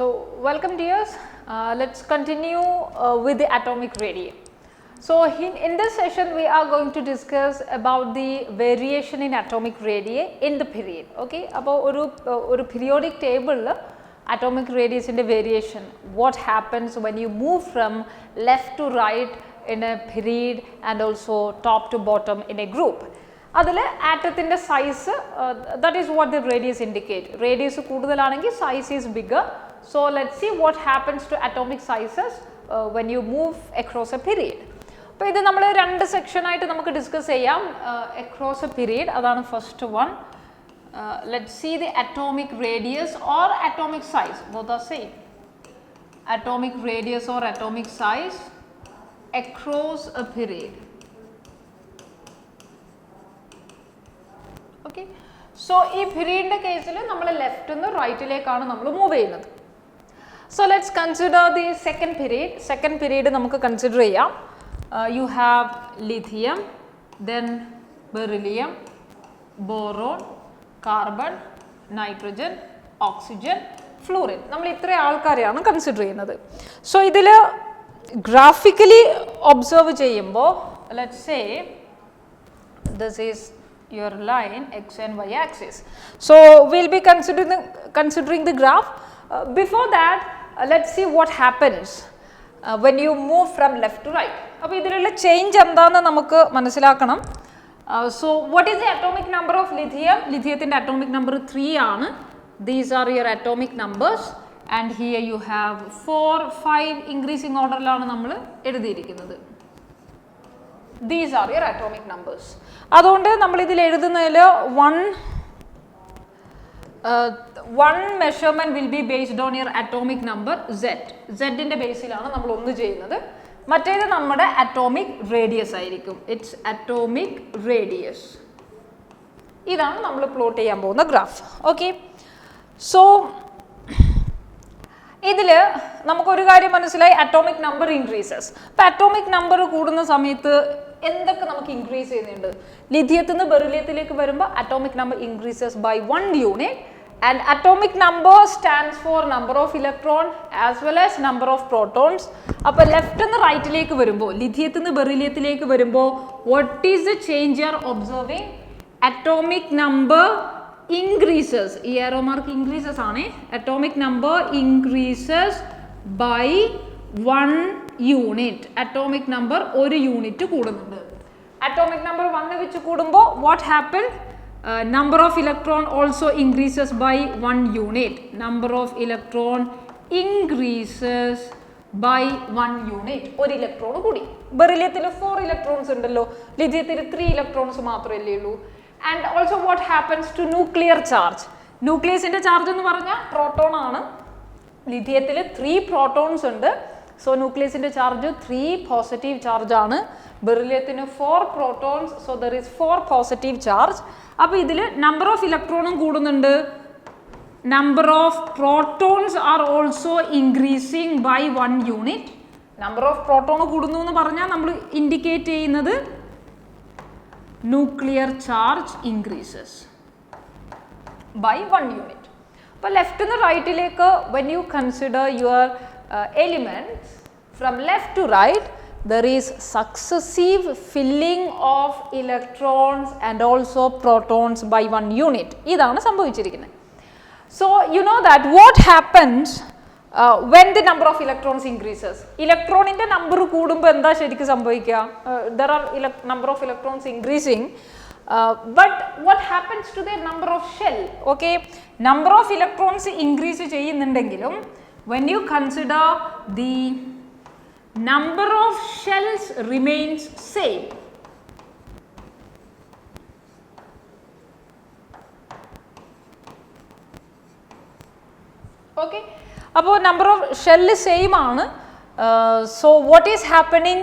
So welcome dears, let's continue with the atomic radii. So in this session we are going to discuss about the variation in atomic radii in the period. Okay, about oru periodic table atomic radius in the variation, what happens when you move from left to right in a period and also top to bottom in a group. Adile atomത്തിന്റെ size, that is what the radius indicate. Radius കൂടുതലാണെങ്കിൽ size is bigger. So let's see what happens to atomic sizes when you move across a period. അപ്പോൾ ഇത് നമ്മൾ രണ്ട് section ആയിട്ട് നമുക്ക് discuss ചെയ്യാം. across a period, അതാണ് first one. Let's see the atomic radius or atomic size, both are same. Atomic radius or atomic size across a period. Okay, so ഈ പീരീഡിന്റെ കേസിൽ നമ്മൾ ലെഫ്റ്റ് നിന്ന് റൈറ്റിലേക്കാണ് നമ്മൾ മൂവ് ചെയ്യുന്നത്. So let's consider the second period. Second period നമുക്ക് consider ചെയ്യാം. You have lithium, then beryllium, boron, carbon, nitrogen, oxygen, fluorine. നമ്മൾ ഇത്ര ആൾക്കാരെയാണ് കൺസിഡർ ചെയ്യുന്നത്. So ഇതിൽ ഗ്രാഫിക്കലി ഒബ്സർവ് ചെയ്യുമ്പോൾ let's say this is your line x and y axis. So we'll be considering the graph. Before that, let's see what happens when you move from left to right. അപ്പോൾ ഇതിലുള്ള change എന്താണെന്ന് നമുക്ക് മനസ്സിലാക്കണം. So what is the atomic number of lithium? ലിഥിയത്തിൻ്റെ atomic number 3 ആണ്. These are your atomic numbers and here you have 4, 5 increasing orderലാണ് നമ്മൾ എഴുതിയിരിക്കുന്നത്. These are your atomic numbers. അതുകൊണ്ട് നമ്മൾ ഇതിൽ എഴുതുന്നതിൽ one measurement will be based on your atomic number z. Z-ന്റെ ബേസിലാണ് നമ്മൾ ഒന്ന് ചെയ്യുന്നത്. മറ്റേത് നമ്മുടെ അറ്റോമിക് റേഡിയസ് ആയിരിക്കും. It's atomic radius. ഇതാണ് നമ്മൾ പ്ലോട്ട് ചെയ്യാൻ പോകുന്ന ഗ്രാഫ്. ഓക്കെ, സോ ഇതിൽ നമുക്കൊരു കാര്യം മനസ്സിലായി, അറ്റോമിക് നമ്പർ ഇൻക്രീസസ്. ഇപ്പം അറ്റോമിക് നമ്പർ കൂടുന്ന സമയത്ത് എന്തൊക്കെ നമുക്ക് ഇൻക്രീസ് ചെയ്യുന്നുണ്ട്? ലിഥിയത്തിൽ നിന്ന് ബെറിലിയത്തിലേക്ക് വരുമ്പോൾ atomic number increases by 1 unit and atomic number stands for number of electron as well as number of protons. അപ്പോൾ ലെഫ്റ്റ് നിന്ന് റൈറ്റിലേക്ക് വരുമ്പോൾ, ലിഥിയത്തിൽ നിന്ന് ബെറിലിയത്തിലേക്ക് വരുമ്പോൾ what is the change you are observing? Atomic number increases. ഈ arrow mark increases ആണ്. Atomic number increases by 1 unit. Atomic number ഒരു യൂണിറ്റ് കൂടുന്നുണ്ട്. Atomic number 1 വെച്ച് കൂടുമ്പോൾ what happened? Number of electron also increases by 1 unit. Number of electron increases by 1 unit. ഒരു electron കൂടി. ബെറിലിയത്തിൽ 4 electrons ഉണ്ടല്ലോ, ലിഥിയത്തിൽ 3 electrons മാത്രമല്ലേ ഉള്ളൂ. And also what happens to nuclear charge? ന്യൂക്ലിയസിന്റെ ചാർജ് എന്ന് പറഞ്ഞാൽ പ്രോട്ടോൺ ആണ്. ലിഥിയത്തിൽ 3 പ്രോട്ടോൺസ് ഉണ്ട്. സോ ന്യൂക്ലിയസിന്റെ ചാർജ് 3 പോസിറ്റീവ് ചാർജ് ആണ്. ബെറിലിയത്തിന് 4 protons, so there is 4 positive charge. അപ്പോൾ ഇതിൽ നമ്പർ ഓഫ് ഇലക്ട്രോണും കൂടുന്നുണ്ട്. Number of protons are also increasing by 1 unit. Number of proton കൂടുന്നു എന്ന് പറഞ്ഞാൽ നമ്മൾ ഇൻഡിക്കേറ്റ് ചെയ്യുന്നത് nuclear charge increases by 1 unit. അപ്പോൾ ലെഫ്റ്റ് നിന്ന് റൈറ്റിലേക്ക് when you consider your elements from left to right, there is successive filling of electrons and also protons by 1 unit. ഇതാണ് സംഭവിച്ചിരിക്കുന്നത്. So you know that what happens when the number of electrons increases? ഇലക്ട്രോണിന്റെ number കൂടുമ്പോൾ എന്താ ശരിക്കും സംഭവിക്കുക? There are number of electrons increasing, but what happens to their number of shell? Okay, number of electrons increase ചെയ്യുന്നുണ്ടെങ്കിലും when you consider the number of shells remains same. Okay, അപ്പോൾ number of shell same ആണ്. So what is happening?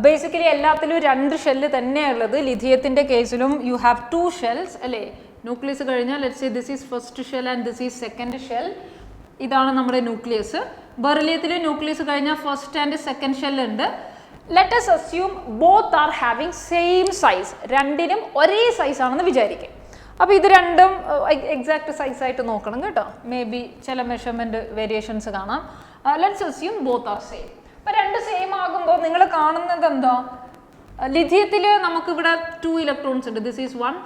Basically എല്ലാത്തിലും 2 shell തന്നെയുള്ളത്. ലിഥിയത്തിൻ്റെ കേസിലും you have 2 shells അല്ലേ? Nucleus കഴിഞ്ഞാൽ let's say this is first shell and this is second shell. ഇതാണ് നമ്മുടെ nucleus. ബെറിലിയത്തിൽ nucleus കഴിഞ്ഞാൽ first and second shell ഉണ്ട്. Let us assume both are having same size. രണ്ടിനും ഒരേ സൈസ് ആണെന്ന് വിചാരിക്കുക. അപ്പോൾ ഇത് രണ്ടും എക്സാക്ട് സൈസ് ആയിട്ട് നോക്കണം കേട്ടോ. മേ ബി ചില മെഷർമെൻറ്റ് വേരിയേഷൻസ് കാണാം. Let's assume both are same. അപ്പോൾ രണ്ട് സെയിം ആകുമ്പോൾ നിങ്ങൾ കാണുന്നത് എന്താ, ലിഥിയത്തിൽ നമുക്കിവിടെ 2 ഇലക്ട്രോൺസ് ഉണ്ട്. This is 1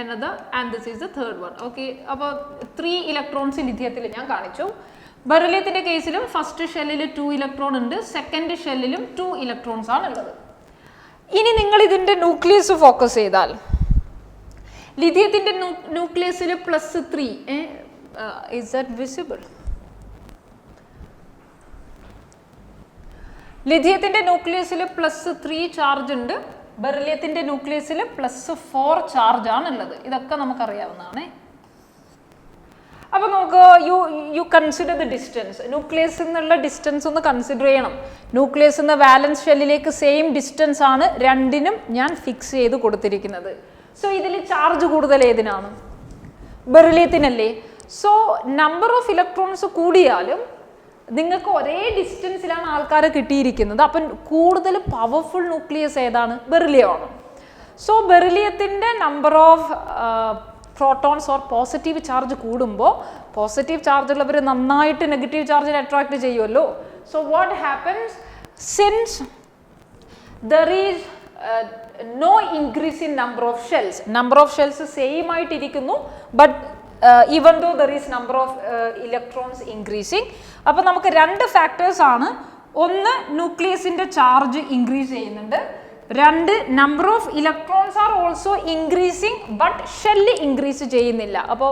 another and this is the third one. Okay, അപ്പോൾ 3 ഇലക്ട്രോൺസ് ലിഥിയത്തിൽ ഞാൻ കാണിച്ചു. ബെറിലിയത്തിൻ്റെ കേസിലും ഫസ്റ്റ് ഷെല്ലിൽ 2 ഇലക്ട്രോൺ ഉണ്ട്, സെക്കൻഡ് ഷെല്ലിലും 2 ഇലക്ട്രോൺസ് ആണ് ഉള്ളത്. ഇനി നിങ്ങൾ ഇതിൻ്റെ ന്യൂക്ലിയസ് ഫോക്കസ് ചെയ്താൽ ലിഥിയത്തിൻ്റെ ന്യൂക്ലിയസിൽ +3 is that visible? ലിഥിയത്തിൻ്റെ ന്യൂക്ലിയസിൽ +3 ചാർജ് ഉണ്ട്, ബെറിലിയത്തിൻ്റെ ന്യൂക്ലിയസിൽ +4 ചാർജ് ആണ് ഉള്ളത്. ഇതൊക്കെ നമുക്കറിയാവുന്നതാണ്. അപ്പോൾ നമുക്ക് യു കൺസിഡർ ദ ഡിസ്റ്റൻസ്. ന്യൂക്ലിയസിൽ നിന്നുള്ള ഡിസ്റ്റൻസ് ഒന്ന് കൺസിഡർ ചെയ്യണം. ന്യൂക്ലിയസിൽ നിന്ന് വാലൻസ് ഷെല്ലിലേക്ക് സെയിം ഡിസ്റ്റൻസ് ആണ് രണ്ടിനും ഞാൻ ഫിക്സ് ചെയ്ത് കൊടുത്തിരിക്കുന്നത്. സോ ഇതിൽ ചാർജ് കൂടുതൽ ഏതിനാണ്? ബെറിലിയത്തിനല്ലേ. സോ നമ്പർ ഓഫ് ഇലക്ട്രോൺസ് കൂടിയാലും നിങ്ങൾക്ക് ഒരേ ഡിസ്റ്റൻസിലാണ് ആൾക്കാരെ കിട്ടിയിരിക്കുന്നത്. അപ്പം കൂടുതൽ പവർഫുൾ ന്യൂക്ലിയസ് ഏതാണ്? ബെറിലിയമാണ്. സോ ബെറിലിയത്തിൻ്റെ number of protons or positive charge കൂടുമ്പോൾ പോസിറ്റീവ് ചാർജ് ഉള്ളവർ നന്നായിട്ട് നെഗറ്റീവ് ചാർജിനെ അട്രാക്ട് ചെയ്യുമല്ലോ. So what happens, since there is no increase in number of shells, number of shells same ആയിട്ടിരിക്കുന്നു, but even though there is number of electrons increasing. അപ്പോൾ നമുക്ക് രണ്ട് factors ആണ്. ഒന്ന്, ന്യൂക്ലിയസിൻ്റെ ചാർജ് ഇൻക്രീസ് ചെയ്യുന്നുണ്ട്. രണ്ട്, number of electrons are also increasing but shell increase ചെയ്യുന്നില്ല. അപ്പോൾ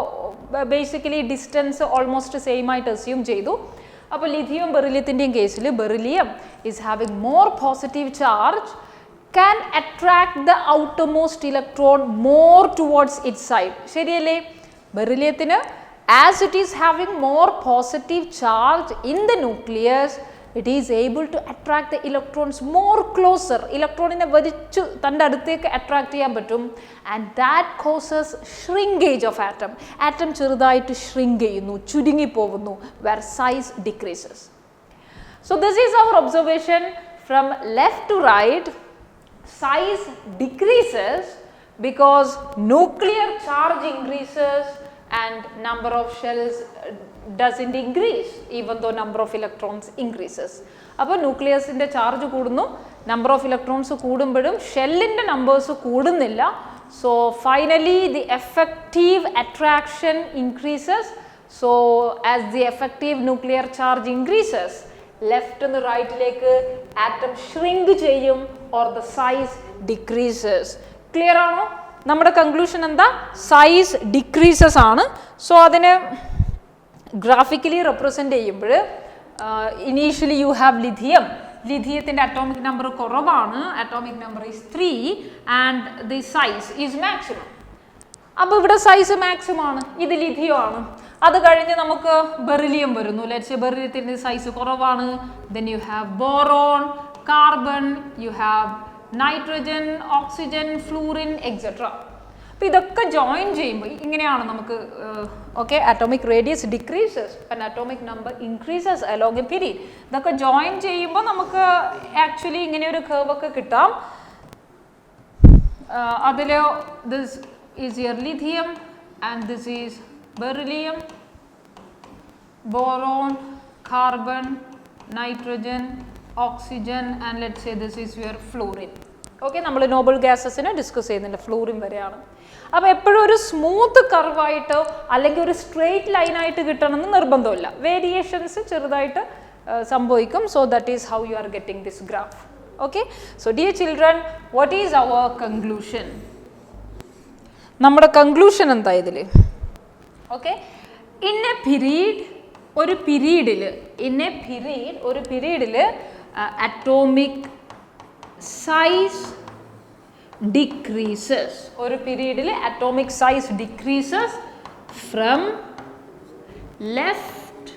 ബേസിക്കലി ഡിസ്റ്റൻസ് ഓൾമോസ്റ്റ് സെയിം ആയിട്ട് അസ്യൂം ചെയ്തു. അപ്പോൾ ലിഥിയം ബെറിലിയത്തിൻ്റെയും കേസിൽ beryllium is having more positive charge, can attract the outermost electron more towards its side. ശരിയല്ലേ? ബെറിലിയത്തിന് as it is having more positive charge in the nucleus, it is able to attract the electrons more closer. ഇലക്ട്രോണിനെ വലിച്ചു തൻ്റെ അടുത്തേക്ക് attract ചെയ്യാൻ പറ്റും. and that causes shrinkage of atom. Atom ചെറുതായിട്ട് shrink ചെയ്യുന്നു, ചുരുങ്ങിപ്പോകുന്നു, where size decreases. So this is our observation from left to right. Size decreases because nuclear charge increases and number of shells doesn't increase even though number of electrons increases. അപ്പോൾ ന്യൂക്ലിയസിൻ്റെ charge കൂടുന്നു, number of electrons കൂടുമ്പോഴും ഷെല്ലിൻ്റെ numbers കൂടുന്നില്ല. So finally the effective attraction increases. So as the effective nuclear charge increases, left നിന്ന് റൈറ്റിലേക്ക് atom shrink ചെയ്യും or the size decreases. Clear ആണോ? നമ്മുടെ കൺക്ലൂഷൻ എന്താ? സൈസ് ഡിക്രീസസ് ആണ്. സോ അതിനെ ഗ്രാഫിക്കലി റെപ്രസെൻ്റ് ചെയ്യുമ്പോൾ ഇനീഷ്യലി യു ഹാവ് ലിഥിയം. ലിഥിയത്തിൻ്റെ അറ്റോമിക് നമ്പർ കുറവാണ്, atomic number is 3 and the size is maximum. അപ്പോൾ ഇവിടെ സൈസ് മാക്സിമം ആണ്, ഇത് ലിഥിയം ആണ്. അത് കഴിഞ്ഞ് നമുക്ക് ബെറിലിയം വരുന്നു. ലെറ്റ്സ് ബെറിലിയത്തിൻ്റെ സൈസ് കുറവാണ്. Then you have boron, carbon, you have nitrogen, oxygen, fluorine etcetera. അപ്പോൾ ഇതൊക്കെ ജോയിൻ ചെയ്യുമ്പോൾ ഇങ്ങനെയാണ് നമുക്ക് okay atomic radius decreases and atomic number increases along A period. ഇതൊക്കെ ജോയിൻ ചെയ്യുമ്പോൾ നമുക്ക് ആക്ച്വലി ഇങ്ങനെ ഒരു കർവൊക്കെ കിട്ടാം. അതിൽ this is your lithium and this is beryllium, boron, carbon, nitrogen, oxygen and let's say this is your fluorine. Okay, നമ്മൾ Nobel ഗ്യാസസിനെ discuss ചെയ്യുന്നുണ്ട്, fluorine വരെയാണ്. അപ്പോൾ എപ്പോഴും ഒരു സ്മൂത്ത് കർവായിട്ടോ അല്ലെങ്കിൽ ഒരു സ്ട്രെയിറ്റ് ലൈനായിട്ട് കിട്ടണമെന്ന് നിർബന്ധമില്ല. വേരിയേഷൻസ് ചെറുതായിട്ട് സംഭവിക്കും. So that is how you are getting this graph. Okay, so dear children, what is our conclusion? നമ്മുടെ കൺക്ലൂഷൻ എന്താ ഇതിൽ? ഓക്കെ, ഇൻ എ പീരീഡ്, ഒരു പീരീഡിൽ അറ്റോമിക് സൈസ് ഡിക്രീസസ്. ഒരു പീരീഡിൽ atomic size decreases from left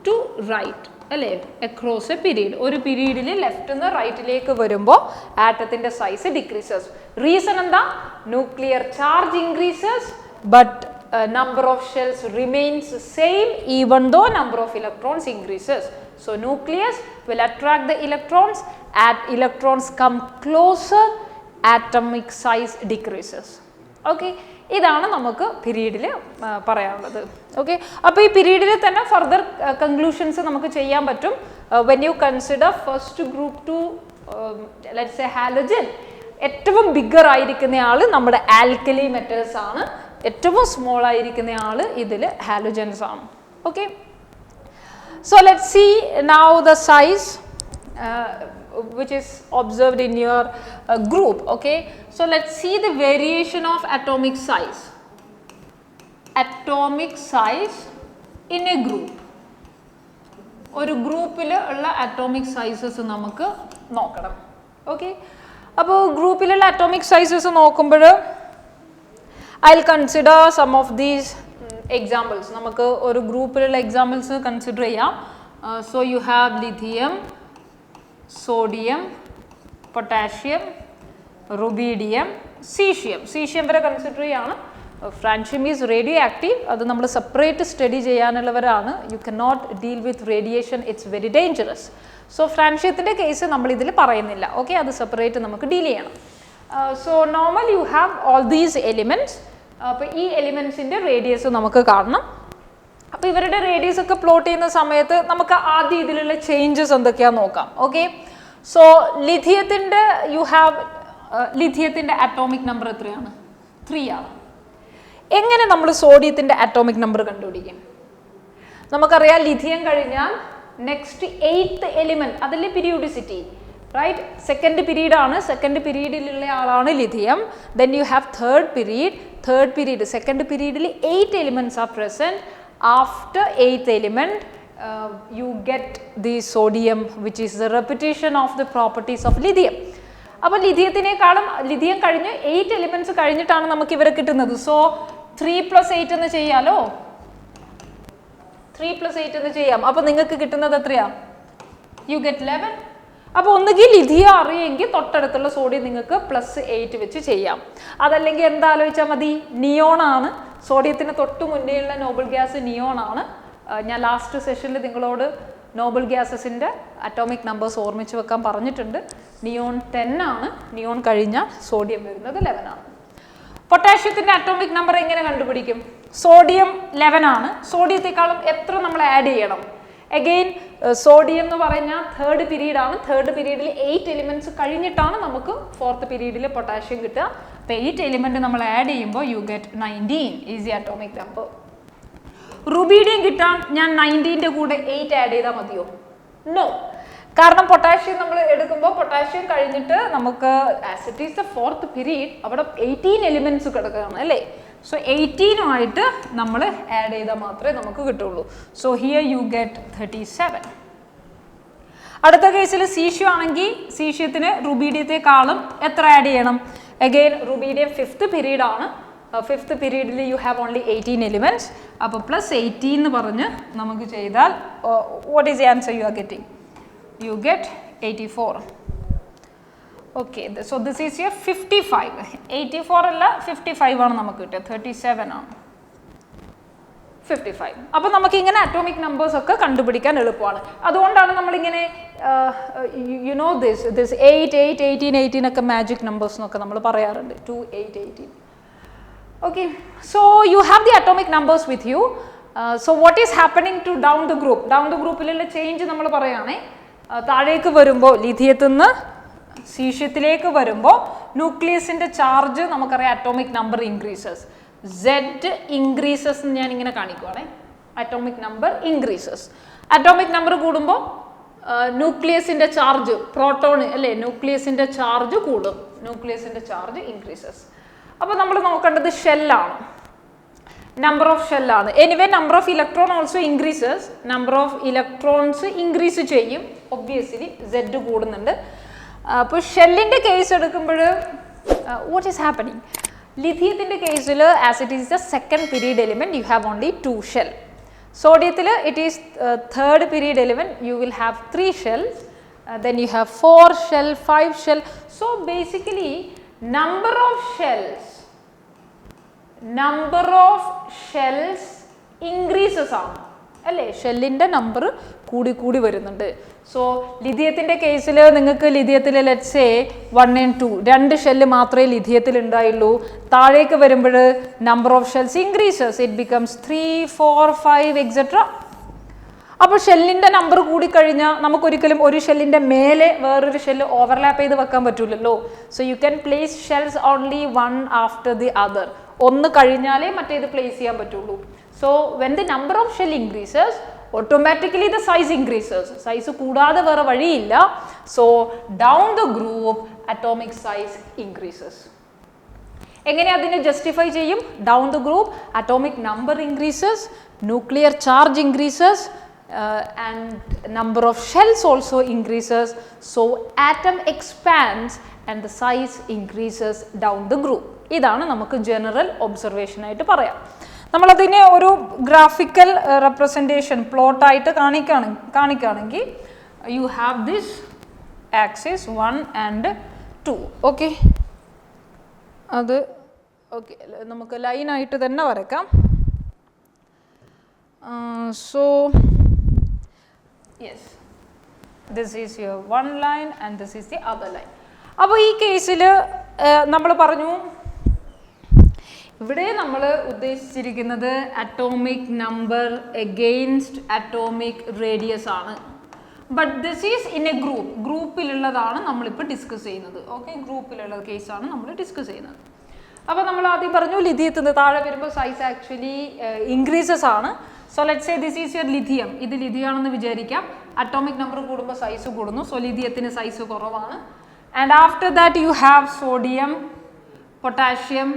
to right അല്ലേ, across a period. ഒരു പീരീഡിൽ ലെഫ്റ്റ് നിന്ന് റൈറ്റിലേക്ക് വരുമ്പോൾ ആറ്റത്തിൻ്റെ സൈസ് ഡിക്രീസസ്. റീസൺ എന്താ? Nuclear charge increases but number of shells remains same even though number of electrons increases. So nucleus will attract the electrons, electrons come closer, atomic size decreases. Okay, ഇതാണ് നമുക്ക് പീരീഡിൽ പറയാനുള്ളത്. Okay, അപ്പോൾ ഈ പീരീഡിൽ തന്നെ further conclusions നമുക്ക് ചെയ്യാൻ പറ്റും. When you consider first group to let's say halogen, ഏറ്റവും ബിഗർ ആയിരിക്കുന്ന ആൾ നമ്മുടെ ആൽക്കലി മെറ്റൽസ് ആണ്, ഏറ്റവും സ്മോൾ ആയിരിക്കുന്ന ആൾ ഇതിൽ ഹാലോജൻസ് ആണ്. Okay, so let's see now the size which is observed in your group. Okay, so let's see the variation of atomic size in a group. ഒരു ഗ്രൂപ്പിൽ ഉള്ള അറ്റോമിക് സൈസസ് നമുക്ക് നോക്കണം. ഓക്കെ, അപ്പോൾ ഗ്രൂപ്പിലുള്ള അറ്റോമിക് സൈസസ് നോക്കുമ്പോൾ I'll consider some of these examples. നമുക്ക് ഒരു ഗ്രൂപ്പിലുള്ള എക്സാമ്പിൾസ് കൺസിഡർ ചെയ്യാം. So you have lithium, sodium, potassium, rubidium, caesium വരെ കൺസിഡർ ചെയ്യാണ്. ഫ്രാൻഷ്യം ഈസ് റേഡിയോ ആക്റ്റീവ്, അത് നമ്മൾ സെപ്പറേറ്റ് സ്റ്റഡി ചെയ്യാനുള്ളവരാണ്. You can not deal with radiation, it's very dangerous. So ഫ്രാൻഷ്യത്തിൻ്റെ കേസ് നമ്മൾ ഇതിൽ പറയുന്നില്ല. ഓക്കെ, അത് സെപ്പറേറ്റ് നമുക്ക് ഡീൽ ചെയ്യണം. So normal you have all these elements. അപ്പോൾ ഈ എലിമെൻറ്റ്സിൻ്റെ റേഡിയസ് നമുക്ക് കാണണം. അപ്പോൾ ഇവരുടെ റേഡിയസ് ഒക്കെ പ്ലോട്ട് ചെയ്യുന്ന സമയത്ത് നമുക്ക് ആദ്യം ഇതിലുള്ള ചേഞ്ചസ് എന്തൊക്കെയാണെന്ന് നോക്കാം. ഓക്കെ, സോ ലിഥിയത്തിൻ്റെ ലിഥിയത്തിൻ്റെ അറ്റോമിക് നമ്പർ എത്രയാണ്? 3 ആണ്. എങ്ങനെ നമ്മൾ സോഡിയത്തിൻ്റെ അറ്റോമിക് നമ്പർ കണ്ടുപിടിക്കും? നമുക്കറിയാം ലിഥിയം കഴിഞ്ഞാൽ നെക്സ്റ്റ് 8th എലിമെൻറ്റ്, അതല്ലേ പീരിയോഡിസിറ്റി, റൈറ്റ്? സെക്കൻഡ് പീരീഡ് ആണ്, സെക്കൻഡ് പീരീഡിലുള്ള ആളാണ് lithium. Then you have third period. Second പീരീഡിൽ 8 elements are present. After 8th element you get the sodium, which is the repetition of the properties of lithium. അപ്പോൾ lithium കഴിഞ്ഞ് 8 elements കഴിഞ്ഞിട്ടാണ് നമുക്ക് ഇവരെ കിട്ടുന്നത്. So 3 + 8 എന്ന് ചെയ്യാലോ, 3 + 8 എന്ന് ചെയ്യാം. അപ്പോൾ നിങ്ങൾക്ക് കിട്ടുന്നത് എത്രയാ? You get 11. അപ്പോൾ ഒന്നുകിൽ ലിഥിയം അറിയെങ്കിൽ തൊട്ടടുത്തുള്ള സോഡിയം നിങ്ങൾക്ക് +8 വെച്ച് ചെയ്യാം. അതല്ലെങ്കിൽ എന്താലോചിച്ചാൽ മതി, നിയോൺ ആണ്. സോഡിയത്തിന് തൊട്ട് മുന്നേയുള്ള നോബൽ ഗ്യാസ് നിയോൺ ആണ്. ഞാൻ ലാസ്റ്റ് സെഷനിൽ നിങ്ങളോട് നോബൽ ഗ്യാസസിൻ്റെ അറ്റോമിക് നമ്പേഴ്സ് ഓർമ്മിച്ച് വെക്കാൻ പറഞ്ഞിട്ടുണ്ട്. നിയോൺ 10 ആണ്, നിയോൺ കഴിഞ്ഞാൽ സോഡിയം വരുന്നത് 11 ആണ്. പൊട്ടാഷ്യത്തിൻ്റെ അറ്റോമിക് നമ്പർ എങ്ങനെ കണ്ടുപിടിക്കും? സോഡിയം 11 ആണ്. സോഡിയത്തെക്കാളും എത്ര നമ്മൾ ആഡ് ചെയ്യണം? അഗെയിൻ സോഡിയം എന്ന് പറഞ്ഞാൽ തേർഡ് പീരീഡ് ആണ്. തേർഡ് പീരീഡിൽ 8 എലിമെൻറ്റ്സ് കഴിഞ്ഞിട്ടാണ് നമുക്ക് 4th പീരീഡിൽ പൊട്ടാഷ്യം കിട്ടുക. അപ്പോൾ 8 എലിമെൻറ്റ് നമ്മൾ ആഡ് ചെയ്യുമ്പോൾ you get 19 is the atomic number. Rubidium കിട്ടാൻ ഞാൻ 19ൻ്റെ കൂടെ 8 ആഡ് ചെയ്താൽ മതിയോ? നോ. കാരണം പൊട്ടാഷ്യം നമ്മൾ എടുക്കുമ്പോൾ പൊട്ടാഷ്യം കഴിഞ്ഞിട്ട് നമുക്ക് as it is the 4th period, അവിടെ 18 എലിമെൻറ്റ്സ് കിടക്കുകയാണ് അല്ലേ? സോ 18ഉമായിട്ട് നമ്മൾ ആഡ് ചെയ്താൽ മാത്രമേ നമുക്ക് കിട്ടുള്ളൂ. So here you get 37. അടുത്ത കേസിൽ സീഷ്യം ആണെങ്കിൽ സീഷ്യത്തിന് റുബീഡിയത്തെക്കാളും എത്ര ആഡ് ചെയ്യണം? അഗെയിൻ റുബീഡിയം 5th പീരീഡ് ആണ്. 5th പീരീഡിൽ യു ഹാവ് ഓൺലി 18 എലിമെൻറ്റ്സ്. അപ്പോൾ +18 എന്ന് പറഞ്ഞ് നമുക്ക് ചെയ്താൽ what is the answer you are getting? You get 84. Okay, so this is your 55. 84 അല്ല 55 ആണ് നമുക്ക് കിട്ടുക. 37 ആണ് 55. അപ്പോൾ നമുക്കിങ്ങനെ അറ്റോമിക് നമ്പേഴ്സ് ഒക്കെ കണ്ടുപിടിക്കാൻ എളുപ്പമാണ്. അതുകൊണ്ടാണ് നമ്മളിങ്ങനെ യു നോ ദിസ് 8, 8, 18, 18 ഒക്കെ മാജിക് നമ്പേഴ്സ് എന്നൊക്കെ നമ്മൾ പറയാറുണ്ട്. 2, 8, 18. Okay, so you have the atomic numbers with you. So what is happening to down the group? Down the groupലുള്ള ചേഞ്ച് നമ്മൾ പറയുകയാണെ, താഴേക്ക് വരുമ്പോൾ ലിഥിയത്തിൽ നിന്ന് സീഷ്യത്തിലേക്ക് വരുമ്പോൾ ന്യൂക്ലിയസിൻ്റെ ചാർജ് നമുക്കറിയാം atomic number increases. Z increases എന്ന് ഞാൻ ഇങ്ങനെ കാണിക്കുവാണേ. Atomic number increases. Atomic number കൂടുമ്പോൾ ന്യൂക്ലിയസിൻ്റെ ചാർജ്, പ്രോട്ടോൺ അല്ലേ, ന്യൂക്ലിയസിൻ്റെ ചാർജ് കൂടും. ന്യൂക്ലിയസിൻ്റെ ചാർജ് ഇൻക്രീസസ്. അപ്പോൾ നമ്മൾ നോക്കേണ്ടത് ഷെല്ലാണ്, നമ്പർ ഓഫ് ഷെല്ലാണ്. Anyway number of electron also increases. Number of electrons increase ചെയ്യും, ഒബ്വിയസ്ലി Z കൂടുന്നുണ്ട്. അപ്പോൾ ഷെല്ലിൻ്റെ കേസ് എടുക്കുമ്പോൾ വാട്ട് ഈസ് ഹാപ്പനിങ്? ലിഥിയത്തിൻ്റെ കേസിൽ as it is the second period element you have only 2 shell. സോഡിയത്തിൽ it is third period element you will have 3 shells. then you have 4 shell, 5 shell. So basically number of shells increases on. അല്ലേ? ഷെല്ലിൻ്റെ number കൂടി വരുന്നുണ്ട്. So ലിഥിയത്തിൻ്റെ കേസിൽ നിങ്ങൾക്ക് ലിഥിയത്തിൽ let's say 1 and 2 2 shell മാത്രമേ ലിഥിയത്തിൽ ഉണ്ടായുള്ളൂ. താഴേക്ക് വരുമ്പോൾ number of shells increases, it becomes 3, 4, 5 etcetera. അപ്പോൾ ഷെല്ലിൻ്റെ നമ്പർ കൂടിക്കഴിഞ്ഞാൽ നമുക്കൊരിക്കലും ഒരു ഷെല്ലിൻ്റെ മേലെ വേറൊരു ഷെല്ല് ഓവർലാപ്പ് ചെയ്ത് വെക്കാൻ പറ്റില്ലല്ലോ. So you can place shells only one after the other. ഒന്ന് കഴിഞ്ഞാലേ മറ്റേത് പ്ലേസ് ചെയ്യാൻ പറ്റുള്ളൂ. So when the number of shell increases automatically the size increases. Size കൂടാതെ വേറെ വഴിയില്ല. So down the group atomic size increases. എങ്ങനെ അതിനെ ജസ്റ്റിഫൈ ചെയ്യും? Down the group atomic number increases, nuclear charge increases, and number of shells also increases. So atom expands and the size increases down the group. ഇതാണ് നമുക്ക് general observation ആയിട്ട് പറയാം. നമ്മളതിനെ ഒരു graphical representation പ്ലോട്ടായിട്ട് കാണിക്കുകയാണെങ്കിൽ you have this axis 1 and 2. Okay, അത് okay നമുക്ക് ലൈനായിട്ട് തന്നെ വരയ്ക്കാം. So yes, this is your one line and this is the other line. അപ്പോൾ ഈ കേസിൽ നമ്മൾ പറഞ്ഞു, ഇവിടെ നമ്മൾ ഉദ്ദേശിച്ചിരിക്കുന്നത് atomic number against atomic radius ആണ്. But this is in a ഗ്രൂപ്പിലുള്ളതാണ് നമ്മളിപ്പോൾ ഡിസ്കസ് ചെയ്യുന്നത്. ഓക്കെ, ഗ്രൂപ്പിലുള്ള കേസാണ് നമ്മൾ ഡിസ്കസ് ചെയ്യുന്നത്. അപ്പോൾ നമ്മൾ ആദ്യം പറഞ്ഞു ലിഥിയത്തിൽ നിന്ന് താഴെ വരുമ്പോൾ സൈസ് ആക്ച്വലി ഇൻക്രീസസ് ആണ്. So let's say this is your lithium. ഇത് ലിഥിയാണെന്ന് വിചാരിക്കാം. അറ്റോമിക് നമ്പർ കൂടുമ്പോൾ സൈസ് കൂടുന്നു. സോ ലിഥിയത്തിന് സൈസ് കുറവാണ്. And after that you have sodium, potassium.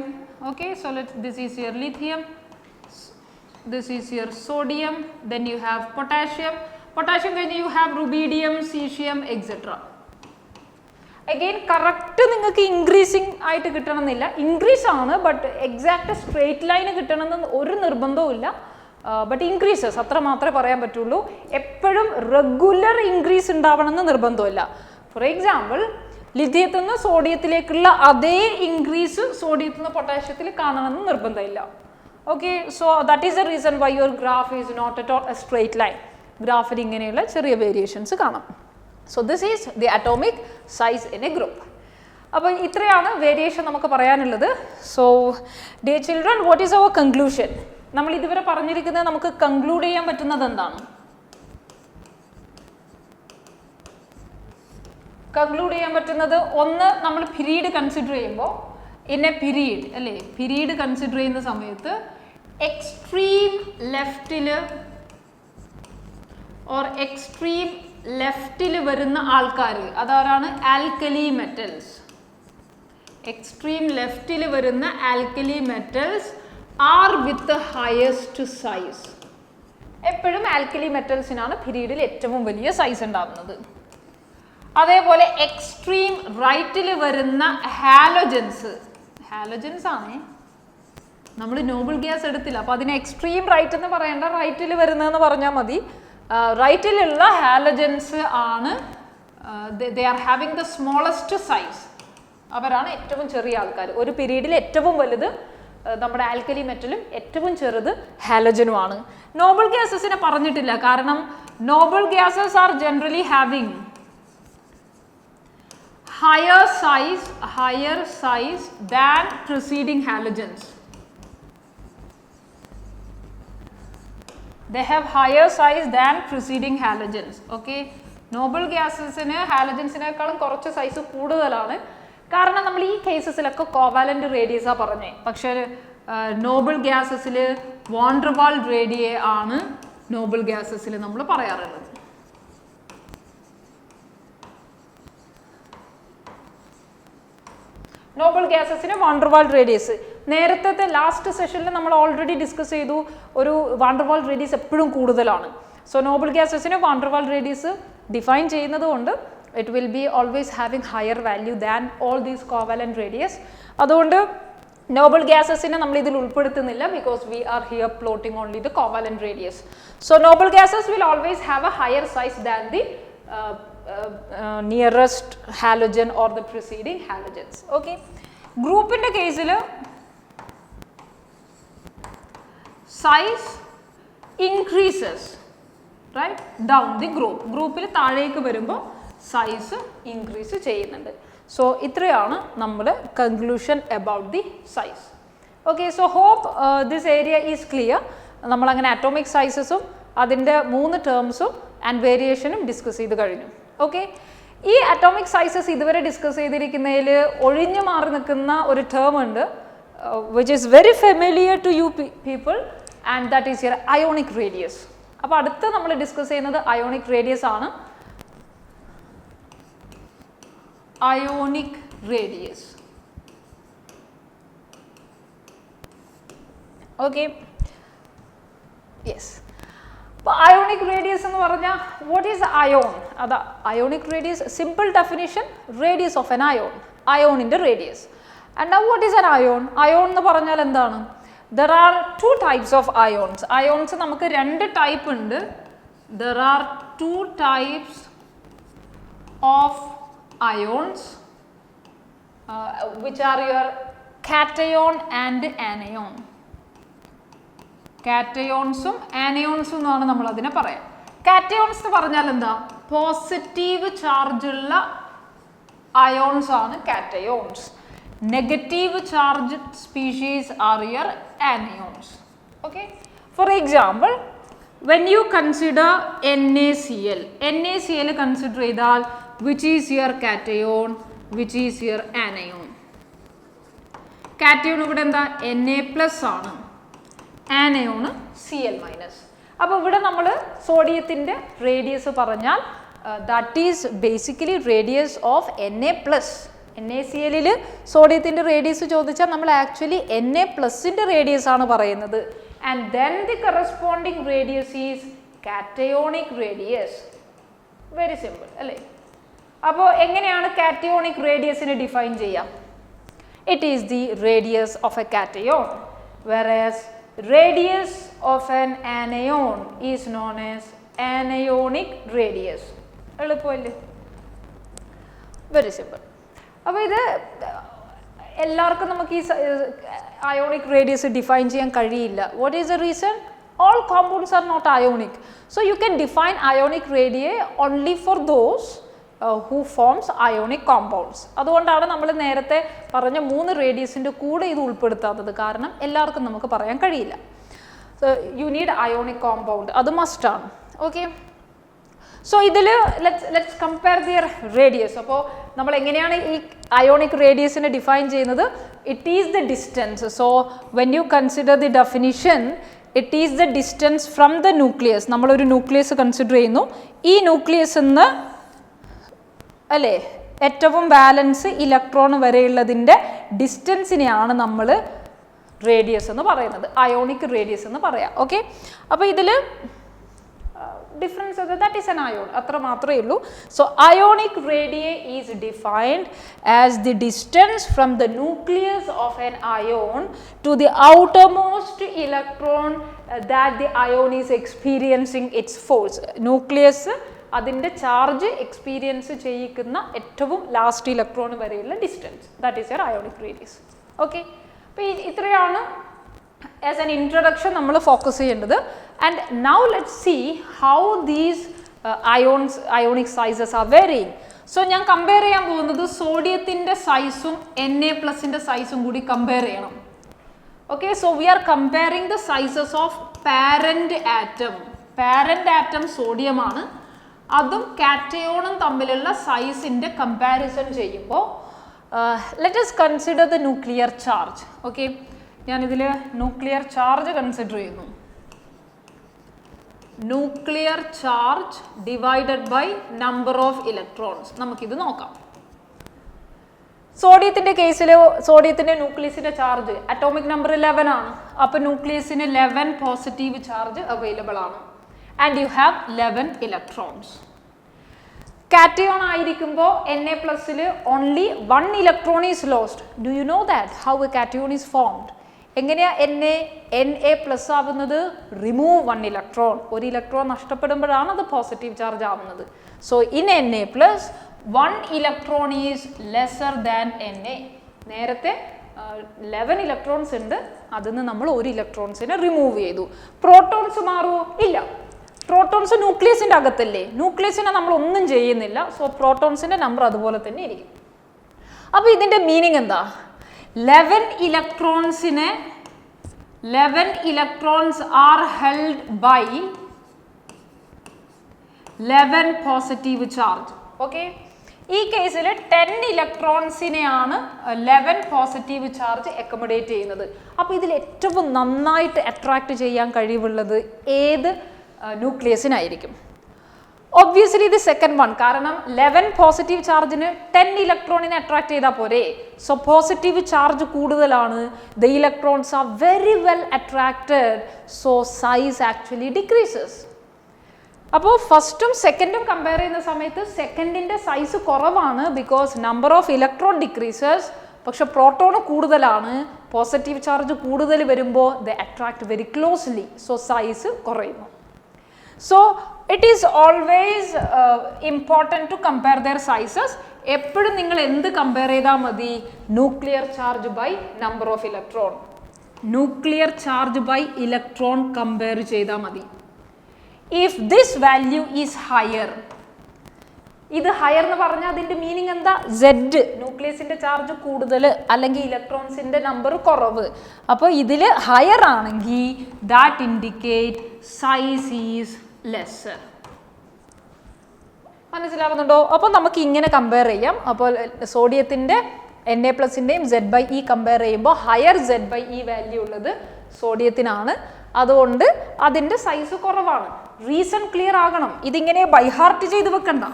Okay, so this is your lithium, this is your sodium, then you have potassium. Potassium കഴിഞ്ഞ് you have rubidium, caesium etcetera. Again correct നിങ്ങൾക്ക് increasing ആയിട്ട് കിട്ടണമെന്നില്ല. Increase ആണ്, but exact straight line കിട്ടണമെന്ന് ഒരു നിർബന്ധവും ഇല്ല. But increases അത്ര മാത്രമേ പറയാൻ പറ്റുള്ളൂ. എപ്പോഴും റെഗുലർ ഇൻക്രീസ് ഉണ്ടാവണമെന്ന് നിർബന്ധമില്ല. ഫോർ എക്സാമ്പിൾ, ലിഥിയത്തിൽ നിന്ന് സോഡിയത്തിലേക്കുള്ള അതേ ഇൻക്രീസ് സോഡിയത്തിൽ നിന്ന് പൊട്ടാഷ്യത്തിൽ കാണണമെന്ന് നിർബന്ധമില്ല. Okay, so that is the reason why your graph is not at all a straight line. ഗ്രാഫിൽ ഇങ്ങനെയുള്ള ചെറിയ വേരിയേഷൻസ് കാണാം. So this is the atomic size in a group. അപ്പോൾ ഇത്രയാണ് വേരിയേഷൻ നമുക്ക് പറയാനുള്ളത്. So dear children, what is our conclusion? നമ്മൾ ഇതുവരെ പറഞ്ഞിരിക്കുന്നത് നമുക്ക് കൺക്ലൂഡ് ചെയ്യാൻ പറ്റുന്നത് എന്താണ്? കൺക്ലൂഡ് ചെയ്യാൻ പറ്റുന്നത്, ഒന്ന്, നമ്മൾ പീരീഡ് കൺസിഡർ ചെയ്യുമ്പോൾ ഇൻ എ പീരീഡ് അല്ലേ, പീരീഡ് കൺസിഡർ ചെയ്യുന്ന സമയത്ത് എക്സ്ട്രീം ലെഫ്റ്റിൽ ഓർ എക്സ്ട്രീം ലെഫ്റ്റിൽ വരുന്ന ആൾക്കാർ അതാരാണ്? Alkali metals. എക്സ്ട്രീം ലെഫ്റ്റിൽ വരുന്ന alkali metals are with the highest size. എപ്പോഴും ആൽക്കലി മെറ്റൽസിനാണ് പീരീഡിൽ ഏറ്റവും വലിയ സൈസ് ഉണ്ടാകുന്നത്. അതേപോലെ എക്സ്ട്രീം റൈറ്റിൽ വരുന്ന ഹാലോജൻസ് ആണ്. നമ്മൾ നോബിൾ ഗ്യാസ് എടുത്തില്ല, അപ്പോൾ അതിന് എക്സ്ട്രീം റൈറ്റ് എന്ന് പറയേണ്ട, റൈറ്റിൽ വരുന്നതെന്ന് പറഞ്ഞാൽ മതി. റൈറ്റിലുള്ള ഹാലജൻസ് ആണ് they are having the smallest size. അവരാണ് ഏറ്റവും ചെറിയ ആൾക്കാർ. ഒരു പീരീഡിൽ ഏറ്റവും വലുത് നമ്മുടെ ആൽക്കലി മെറ്റലും ഏറ്റവും ചെറുത് ഹാലജനുമാണ്. നോബിൾ ഗ്യാസസിനെ പറഞ്ഞിട്ടില്ല, കാരണം Noble gases are generally having higher size than preceding halogens. They have higher size than preceding halogens. Okay, noble gases ന് ഹാലജൻസിനേക്കാളും കുറച്ച് സൈസ് കൂടുതലാണ്. കാരണം നമ്മൾ ഈ കേസസിലൊക്കെ കോവാലന്റ് റേഡിയസാ പറഞ്ഞേ. പക്ഷേ നോബിൾ ഗ്യാസസിൽ വാണ്ടർവാൾ റേഡിയെ ആണ് നോബിൾ ഗ്യാസസിൽ നമ്മൾ പറയാറുള്ളത്. നോബിൾ ഗ്യാസസിന് വാണ്ടർവാൾ റേഡിയസ് നേരത്തെ ലാസ്റ്റ് സെഷനിൽ നമ്മൾ ഓൾറെഡി ഡിസ്കസ് ചെയ്തു. ഒരു വാണ്ടർവാൾ റേഡിയസ് എപ്പോഴും കൂടുതലാണ്. സോ നോബിൾ ഗ്യാസസിന് വാണ്ടർവാൾ റേഡിയസ് ഡിഫൈൻ ചെയ്യുന്നത് കൊണ്ട് it will be always having higher value than all these covalent radius. അതുകൊണ്ട് നോബിൾ ഗ്യാസസിനെ നമ്മൾ ഇതിൽ ഉൾപ്പെടുത്തുന്നില്ല, because we are here plotting only the covalent radius. So noble gases will always have a higher size than the nearest halogen or the preceding halogens. Okay, group in the case size increases, right, down the group. ഗ്രൂപ്പിൽ താഴേക്ക് വരുമ്പോൾ size increase ചെയ്യുന്നുണ്ട്. So ഇത്രയാണ് നമ്മൾ conclusion about the size. Okay, so hope this area is clear. നമ്മളങ്ങനെ അറ്റോമിക് സൈസസും അതിൻ്റെ 3 ടേംസും ആൻഡ് വേരിയേഷനും ഡിസ്കസ് ചെയ്ത് കഴിഞ്ഞു. ഓക്കെ, ഈ അറ്റോമിക് സൈസസ് ഇതുവരെ ഡിസ്കസ് ചെയ്തിരിക്കുന്നതിൽ ഒഴിഞ്ഞു മാറി നിൽക്കുന്ന ഒരു ടേം ഉണ്ട് which is very familiar to you people, and that is your ionic radius. അപ്പോൾ അടുത്ത് നമ്മൾ ഡിസ്കസ് ചെയ്യുന്നത് അയോണിക് റേഡിയസ് ആണ്. Ionic radius. Okay, yes. അപ്പോൾ അയോണിക് റേഡിയസ് എന്ന് പറഞ്ഞാൽ വാട്ട് ഈസ് അയോൺ? അതാ ionic radius. Simple definition, radius of an ion, അയോണിൻ്റെ radius. And now what is an ion? Ion എന്ന് പറഞ്ഞാൽ എന്താണ്? There are 2 types of ions. Ions നമുക്ക് 2 type ഉണ്ട്. There are 2 types of ions which are your cation and anion. കാറ്റയോൺസും ആനയോൺസും എന്നാണ് നമ്മൾ അതിനെ പറയാം. കാറ്റയോൺസ് എന്ന് പറഞ്ഞാൽ എന്താ? പോസിറ്റീവ് ചാർജുള്ള അയോൺസ് ആണ് cations. Negative charged species are your anions. Okay, for example, when you consider NaCl, NaCl consider ചെയ്താൽ which is your cation, which is your anion? Cation ഇവിടെ എന്താ? Na+ ആണ്, anion Cl-. അപ്പോൾ ഇവിടെ നമ്മൾ സോഡിയത്തിൻ്റെ റേഡിയസ് പറഞ്ഞാൽ that is basically radius of Na+. NaCl സോഡിയത്തിൻ്റെ റേഡിയസ് ചോദിച്ചാൽ നമ്മൾ ആക്ച്വലി Na+ൻ്റെ റേഡിയസ് ആണ് പറയുന്നത്. And then the corresponding radius is cationic radius. Very simple അല്ലേ? അപ്പോൾ എങ്ങനെയാണ് കാറ്റയോണിക് റേഡിയസിനെ ഡിഫൈൻ ചെയ്യാം? It is the radius of a cation, whereas radius of an anion is known as anionic radius. എളുപ്പമല്ലേ? Very simple. അപ്പോൾ ഇത് എല്ലാവർക്കും നമുക്ക് ഈ അയോണിക് റേഡിയസ് ഡിഫൈൻ ചെയ്യാൻ കഴിയില്ല. What is the reason? All compounds are not ionic. So you can define ionic radii only for those who forms ionic compounds. അതുകൊണ്ടാണ് നമ്മൾ നേരത്തെ പറഞ്ഞ 3 റേഡിയസിൻ്റെ കൂടെ ഇത് ഉൾപ്പെടുത്താത്തത്. കാരണം എല്ലാവർക്കും നമുക്ക് പറയാൻ കഴിയില്ല. So you need ionic compound, അത് മസ്റ്റാണ്. ഓക്കെ, സോ ഇതിൽ ലെറ്റ്സ് കമ്പയർ ദിയർ റേഡിയസ്. അപ്പോൾ നമ്മൾ എങ്ങനെയാണ് ഈ അയോണിക് റേഡിയസിനെ ഡിഫൈൻ ചെയ്യുന്നത്? It is the distance. So when you consider the definition, it is the distance from the nucleus. നമ്മളൊരു ന്യൂക്ലിയസ് കൺസിഡർ ചെയ്യുന്നു. ഈ ന്യൂക്ലിയസ് നിന്ന് അല്ലേ ഏറ്റവും വാലൻസ് ഇലക്ട്രോൺ വരെയുള്ളതിൻ്റെ ഡിസ്റ്റൻസിനെയാണ് നമ്മൾ റേഡിയസ് എന്ന് പറയുന്നത്, അയോണിക് റേഡിയസ് എന്ന് പറയാം. ഓക്കെ, അപ്പോൾ ഇതിൽ difference that is an ion, അത്ര മാത്രമേ ഉള്ളൂ. So ionic radii is defined as the distance from the nucleus of an ion to the outermost electron that the ion is experiencing its force. Nucleus അതിൻ്റെ charge experience ചെയ്യിക്കുന്ന ഏറ്റവും last electron വരെയുള്ള distance, that is your ionic radius. Okay, അപ്പോൾ ഇത്രയാണ് as an introduction നമ്മൾ focus ചെയ്യേണ്ടത്. And now let's see how these ionic sizes are varying. So ഞാൻ compare ചെയ്യാൻ പോകുന്നത് സോഡിയത്തിൻ്റെ സൈസും Na+ൻ്റെ സൈസും കൂടി കമ്പയർ ചെയ്യണം. Okay, so we are comparing the sizes of parent atom. Parent atom സോഡിയമാണ്. അതും കാറ്റയോണും തമ്മിലുള്ള സൈസിൻ്റെ കമ്പാരിസൺ ചെയ്യുമ്പോൾ let us consider the nuclear charge. Okay, ഞാനിതിൽ ന്യൂക്ലിയർ ചാർജ് കൺസിഡർ ചെയ്യുന്നു. Nuclear charge divided by number of electrons. നമുക്കിത് നോക്കാം. സോഡിയത്തിൻ്റെ കേസിൽ സോഡിയത്തിൻ്റെ ന്യൂക്ലിയസിൻ്റെ ചാർജ് അറ്റോമിക് നമ്പർ 11 ആണ്. അപ്പോൾ ന്യൂക്ലിയസിന് 11 പോസിറ്റീവ് ചാർജ് അവൈലബിൾ ആണ്. And you have 11 electrons. Cation ആയിരിക്കുമ്പോൾ Na+ൽ only 1 electron is lost. Do you know that how a cation is formed? എങ്ങനെയാണ് Na+ ആവുന്നത്? Remove 1 electron. ഒരു ഇലക്ട്രോൺ നഷ്ടപ്പെടുമ്പോഴാണ് അത് പോസിറ്റീവ് ചാർജ് ആവുന്നത്. So in Na+, 1 electron is lesser than Na. നേരത്തെ 11 electrons ഉണ്ട്, അതിൽ നിന്ന് നമ്മൾ ഒരു ഇലക്ട്രോൺസിനെ റിമൂവ് ചെയ്തു. പ്രോട്ടോൺസ് മാറുമോ? ഇല്ല. പ്രോട്ടോൺസ് ന്യൂക്ലിയസിൻ്റെ അകത്തല്ലേ, ന്യൂക്ലിയസിനെ നമ്മൾ ഒന്നും ചെയ്യുന്നില്ല. സോ പ്രോട്ടോൺസിൻ്റെ നമ്പർ അതുപോലെ തന്നെ ഇരിക്കും. അപ്പോൾ ഇതിൻ്റെ മീനിങ് എന്താ? 11 electrons are held by 11 positive charge. Okay, ഈ കേസിൽ 10 ഇലക്ട്രോൺസിനെയാണ് 11 പോസിറ്റീവ് ചാർജ് അക്കോമഡേറ്റ് ചെയ്യുന്നത്. അപ്പോൾ ഇതിൽ ഏറ്റവും നന്നായിട്ട് അട്രാക്ട് ചെയ്യാൻ കഴിവുള്ളത് ഏത് ന്യൂക്ലിയസിനായിരിക്കും? ഒബ്വിയസ്ലി ഇത് സെക്കൻഡ് വൺ. കാരണം 11 പോസിറ്റീവ് ചാർജിന് 10 ഇലക്ട്രോണിനെ അട്രാക്ട് ചെയ്താൽ പോരെ. സോ പോസിറ്റീവ് ചാർജ് കൂടുതലാണ്, the electrons are very well attracted, so size actually decreases. അപ്പോൾ ഫസ്റ്റും സെക്കൻഡും കമ്പയർ ചെയ്യുന്ന സമയത്ത് സെക്കൻഡിൻ്റെ സൈസ് കുറവാണ്, because number of electron decreases. പക്ഷെ പ്രോട്ടോൺ കൂടുതലാണ്, പോസിറ്റീവ് ചാർജ് കൂടുതൽ വരുമ്പോൾ the attract very closely, so size കുറയുന്നു. So it is always important to compare their sizes. എപ്പോഴും നിങ്ങൾ എന്ത് കമ്പയർ ചെയ്താൽ മതി? Nuclear charge by number of electron. Nuclear charge by electron compare ചെയ്താൽ മതി. If this value is higher, ഇത് higher എന്ന് പറഞ്ഞാൽ അതിൻ്റെ മീനിങ് എന്താ? സെഡ്, ന്യൂക്ലിയസിൻ്റെ ചാർജ് കൂടുതൽ അല്ലെങ്കിൽ ഇലക്ട്രോൺസിൻ്റെ നമ്പർ കുറവ്. അപ്പോൾ ഇതിൽ ഹയർ ആണെങ്കിൽ that indicate size is lesser. മനസ്സിലാവുന്നുണ്ടോ? അപ്പോൾ നമുക്ക് ഇങ്ങനെ കമ്പയർ ചെയ്യാം. അപ്പോൾ സോഡിയത്തിൻ്റെ Na+ൻ്റെയും Z/E കമ്പയർ ചെയ്യുമ്പോൾ ഹയർ Z/E വാല്യൂ ഉള്ളത് സോഡിയത്തിനാണ്. അതുകൊണ്ട് അതിൻ്റെ സൈസ് കുറവാണ്. റീസൺ ക്ലിയർ ആകണം. ഇതിങ്ങനെ ബൈഹാർട്ട് ചെയ്ത് വെക്കണ്ട,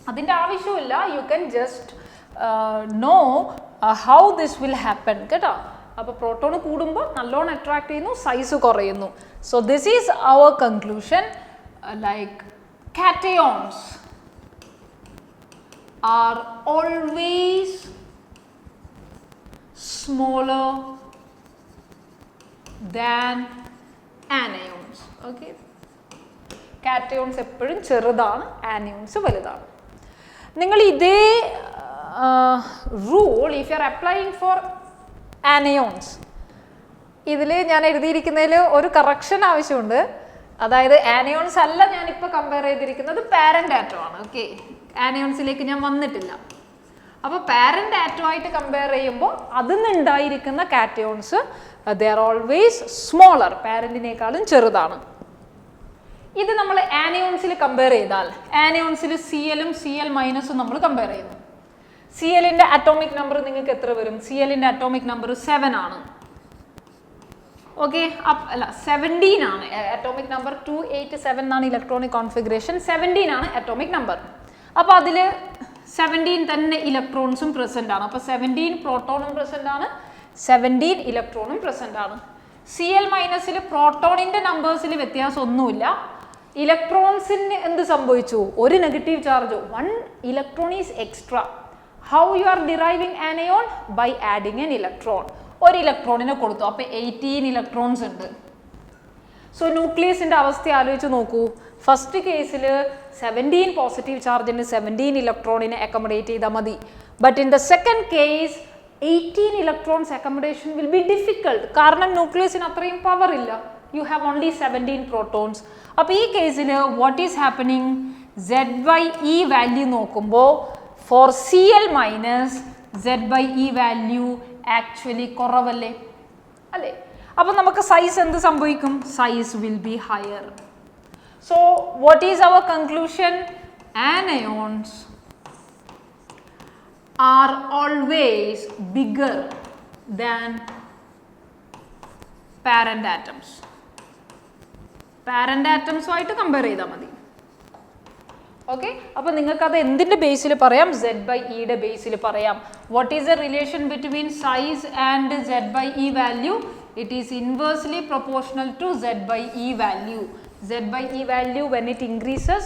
അതിൻ്റെ ആവശ്യമില്ല. You can just know how this will happen കേട്ടോ. അപ്പോൾ പ്രോട്ടോൺ കൂടുമ്പോൾ നല്ലോണം അട്രാക്ട് ചെയ്യുന്നു, സൈസ് കുറയുന്നു. So this is our conclusion. Like cations are always smaller than anions. Okay, cations എപ്പോഴും ചെറുതാണ്, anions വലുതാണ്. നിങ്ങൾ ഇതേ rule if you are applying four anions, ഇതിൽ ഞാൻ എഴുതിയിരിക്കുന്നതിൽ ഒരു കറക്ഷൻ ആവശ്യമുണ്ട്. അതായത് anions അല്ല ഞാനിപ്പോൾ കമ്പയർ ചെയ്തിരിക്കുന്നത് പാരന്റ് ആറ്റം ആണ്. ഓക്കെ, anionsലേക്ക് ഞാൻ വന്നിട്ടില്ല. അപ്പോൾ പാരന്റ് ആറ്റമായിട്ട് കമ്പയർ ചെയ്യുമ്പോൾ അതിൽ നിന്നുണ്ടായിരിക്കുന്ന cations they are always smaller, പാരന്റിനേക്കാളും ചെറുതാണ്. ഇത് നമ്മൾ ആനിയോൺസിൽ കമ്പയർ ചെയ്താൽ ആനിയോൺസിൽ Cl-ഉം Cl- നമ്മൾ കമ്പയർ ചെയ്യുന്നു. Cl-ന്റെ അറ്റോമിക് നമ്പർ നിങ്ങൾക്ക് എത്ര വരും? Cl-ന്റെ അറ്റോമിക് നമ്പർ 7 ആണ്. ഓക്കെ, അല്ല 17 ആണ് അറ്റോമിക് നമ്പർ. 287 എന്നാണ് ഇലക്ട്രോണിക് കോൺഫിഗറേഷൻ, 17 ആണ് അറ്റോമിക് നമ്പർ. അപ്പോൾ അതിൽ 17 തന്നെ ഇലക്ട്രോൺസും പ്രസന്റ് ആണ്. അപ്പോൾ 17 പ്രോട്ടോണും പ്രസന്റ് ആണ്, 17 ഇലക്ട്രോണും പ്രസന്റ് ആണ്. Cl- പ്രോട്ടോണിന്റെ നമ്പേഴ്സിൽ വ്യത്യാസമൊന്നുമില്ല. ഇലക്ട്രോൺസിന് എന്ത് സംഭവിച്ചു? ഒരു negative charge, 1 electron is extra. How you are deriving anion? By adding an electron. ഒരു ഇലക്ട്രോണിനെ കൊടുത്തു, അപ്പോൾ 18 ഇലക്ട്രോൺസ് ഉണ്ട്. സോ ന്യൂക്ലിയസിൻ്റെ അവസ്ഥ ആലോചിച്ച് നോക്കൂ. ഫസ്റ്റ് കേസിൽ 17 പോസിറ്റീവ് ചാർജിന് 17 ഇലക്ട്രോണിനെ അക്കോമഡേറ്റ് ചെയ്താൽ മതി. But in the second case 18 electrons accommodation will be difficult. കാരണം ന്യൂക്ലിയസിന് അത്രയും പവർ ഇല്ല. You have only 17 protons. അപ്പോൾ ഈ കേസിൽ what is happening? Z/E value നോക്കുമ്പോൾ for Cl- Z/E value actually കുറവല്ലേ അല്ലേ? അപ്പോൾ നമുക്ക് സൈസ് എന്ത് സംഭവിക്കും? Size will be higher. So what is our conclusion? Anions are always bigger than parent atoms. Parent atoms ആയിട്ട് കമ്പയർ ചെയ്താൽ മതി. ഓക്കെ, അപ്പോൾ നിങ്ങൾക്ക് അത് എന്തിൻ്റെ ബേസിൽ പറയാം? Z/E ബേസിൽ പറയാം. What is the relation between size and Z/E value? It is inversely proportional to Z/E value. Z/E value, when it increases,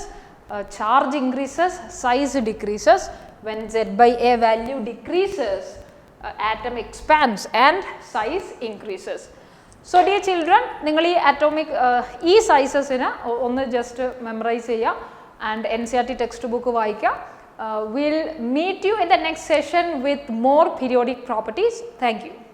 charge increases, size decreases. When Z/A value decreases, atom expands and size increases. So dear children, നിങ്ങൾ ഈ atomic ഈ sizesന് ഒന്ന് just memorise ചെയ്യുക and NCERT text book വായിക്കുക. We'll meet you in the next session with more periodic properties. Thank you.